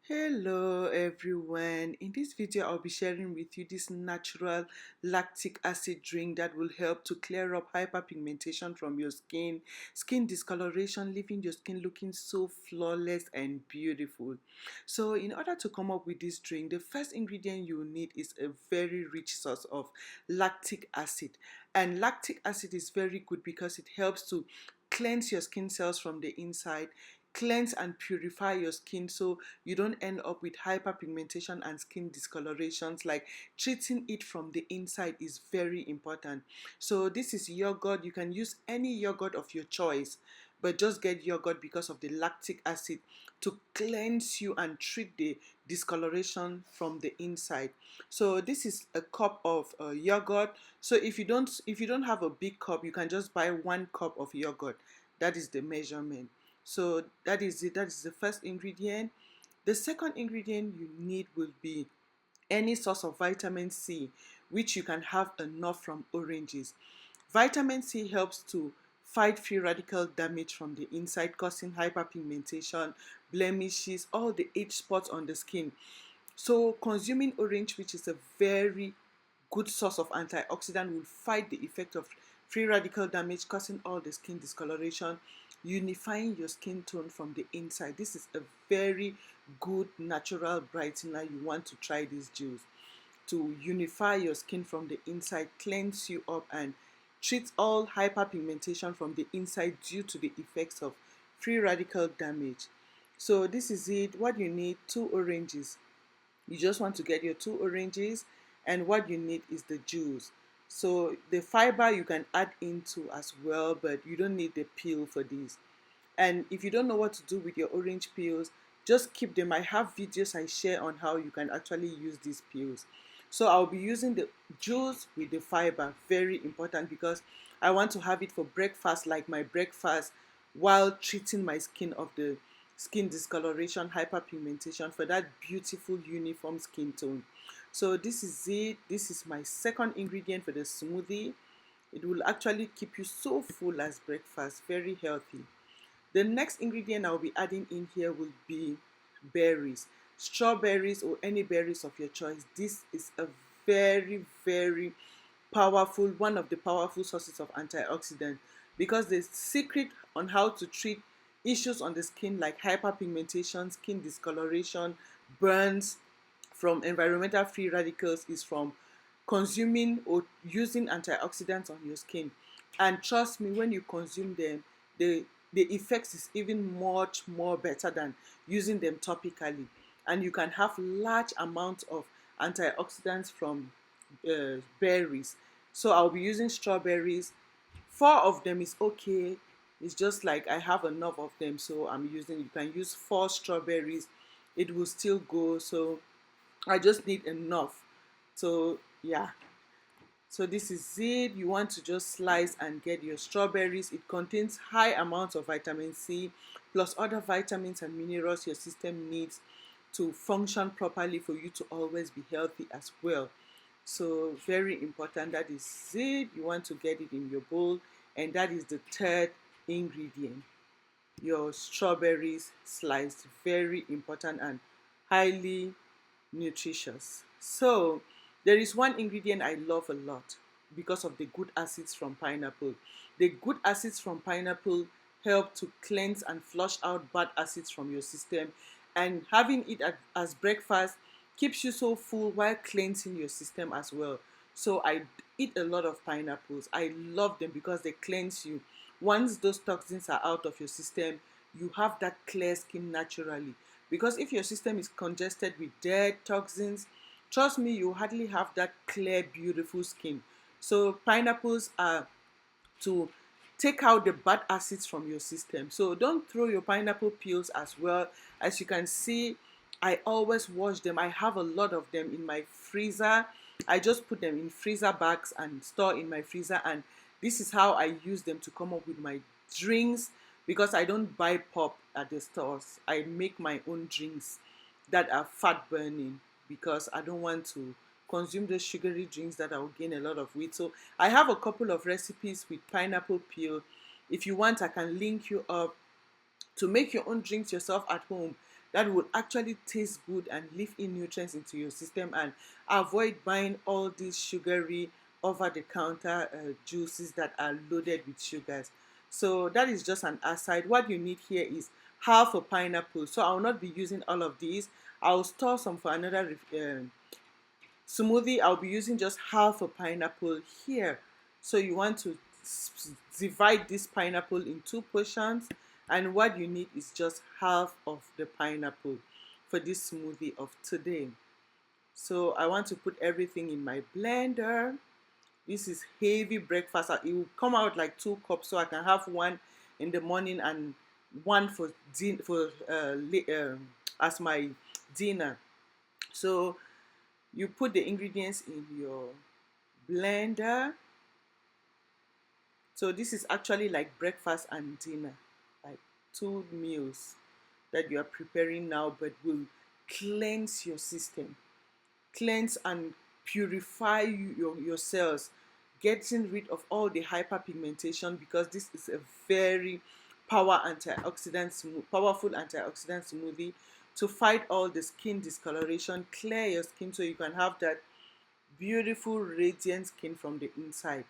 Hello everyone. In this video I'll be sharing with you this natural lactic acid drink that will help to clear up hyperpigmentation from your skin discoloration, leaving your skin looking so flawless and beautiful. So in order to come up with this drink, the first ingredient you need is a very rich source of lactic acid. And lactic acid is very good because it helps to cleanse your skin cells from the inside, cleanse and purify your skin so you don't end up with hyperpigmentation and skin discolorations. Like, treating it from the inside is very important. So this is yogurt. You can use any yogurt of your choice, but just get yogurt because of the lactic acid to cleanse you and treat the discoloration from the inside. So this is a cup of yogurt. So if you don't have a big cup, you can just buy 1 cup of yogurt. That is the measurement. So that is it. That is the first ingredient. The second ingredient you need will be any source of vitamin C, which you can have enough from oranges. Vitamin C helps to fight free radical damage from the inside, causing hyperpigmentation, blemishes, all the age spots on the skin. So consuming orange, which is a very good source of antioxidant, will fight the effect of free radical damage, causing all the skin discoloration, unifying your skin tone from the inside. This is a very good natural brightener. You want to try this juice to unify your skin from the inside, cleanse you up, and treat all hyperpigmentation from the inside due to the effects of free radical damage. So this is it. What you need: 2 oranges. You just want to get your 2 oranges, and what you need is the juice. So the fiber you can add into as well, but you don't need the peel for this. And if you don't know what to do with your orange peels, just keep them. I have videos I share on how you can actually use these peels. So I'll be using the juice with the fiber. Very important, because I want to have it for breakfast, like my breakfast, while treating my skin of the skin discoloration, hyperpigmentation, for that beautiful uniform skin tone. So this is it. This is my second ingredient for the smoothie. It will actually keep you so full as breakfast. Very healthy. The next ingredient I'll be adding in here will be berries, strawberries or any berries of your choice. This is a very, very powerful, one of the powerful sources of antioxidant, because the secret on how to treat issues on the skin like hyperpigmentation, skin discoloration, burns from environmental free radicals is from consuming or using antioxidants on your skin. And trust me, when you consume them, the effects is even much more better than using them topically. And you can have large amounts of antioxidants from berries. So I'll be using strawberries. 4 of them is okay. It's just like I have enough of them, so I'm using. You can use 4 strawberries, it will still go. So I just need enough. So yeah, so this is it. You want to just slice and get your strawberries. It contains high amounts of vitamin C plus other vitamins and minerals your system needs to function properly for you to always be healthy as well. So very important. That is it. You want to get it in your bowl, and that is the third ingredient. Your strawberries sliced, very important and highly nutritious. So there is one ingredient I love a lot because of the good acids from pineapple. The good acids from pineapple help to cleanse and flush out bad acids from your system, and having it as breakfast keeps you so full while cleansing your system as well. So I eat a lot of pineapples. I love them because they cleanse you. Once those toxins are out of your system, you have that clear skin naturally. Because if your system is congested with dirt, toxins, trust me, you hardly have that clear, beautiful skin. So pineapples are to take out the bad acids from your system. So don't throw your pineapple peels as well. As you can see, I always wash them. I have a lot of them in my freezer. I just put them in freezer bags and store in my freezer, and this is how I use them to come up with my drinks, because I don't buy pop at the stores. I make my own drinks that are fat burning, because I don't want to consume those sugary drinks that I will gain a lot of weight. So I have a couple of recipes with pineapple peel. If you want, I can link you up to make your own drinks yourself at home. that will actually taste good and leave in nutrients into your system, and avoid buying all these sugary over the counter juices that are loaded with sugars. So that is just an aside. What you need here is half a pineapple. So I will not be using all of these. I'll store some for another smoothie. I'll be using just half a pineapple here. So you want to divide this pineapple in two portions, and what you need is just half of the pineapple for this smoothie of today. So I want to put everything in my blender. This is heavy breakfast. It will come out like 2 cups, so I can have one in the morning and one for as my dinner. So you put the ingredients in your blender. So this is actually like breakfast and dinner, like 2 meals that you are preparing now, but will cleanse your system, cleanse and purify your cells, getting rid of all the hyperpigmentation, because this is a very powerful antioxidant smoothie to fight all the skin discoloration, clear your skin so you can have that beautiful radiant skin from the inside.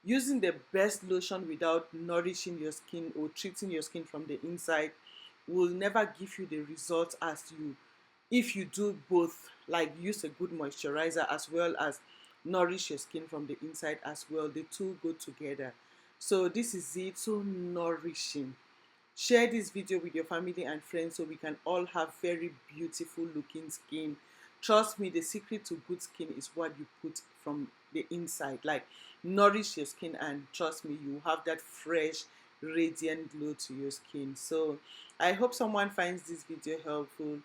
Using the best lotion without nourishing your skin or treating your skin from the inside will never give you the results as you if you do both, like use a good moisturizer as well as nourish your skin from the inside as well. The two go together. So this is it, so nourishing. Share this video with your family and friends so we can all have very beautiful looking skin. Trust me, the secret to good skin is what you put from the inside. Like, nourish your skin, and trust me, you have that fresh, radiant glow to your skin. So I hope someone finds this video helpful.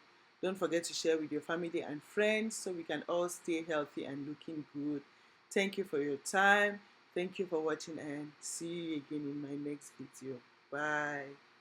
Don't forget to share with your family and friends so we can all stay healthy and looking good. Thank you for your time. Thank you for watching, and see you again in my next video. Bye.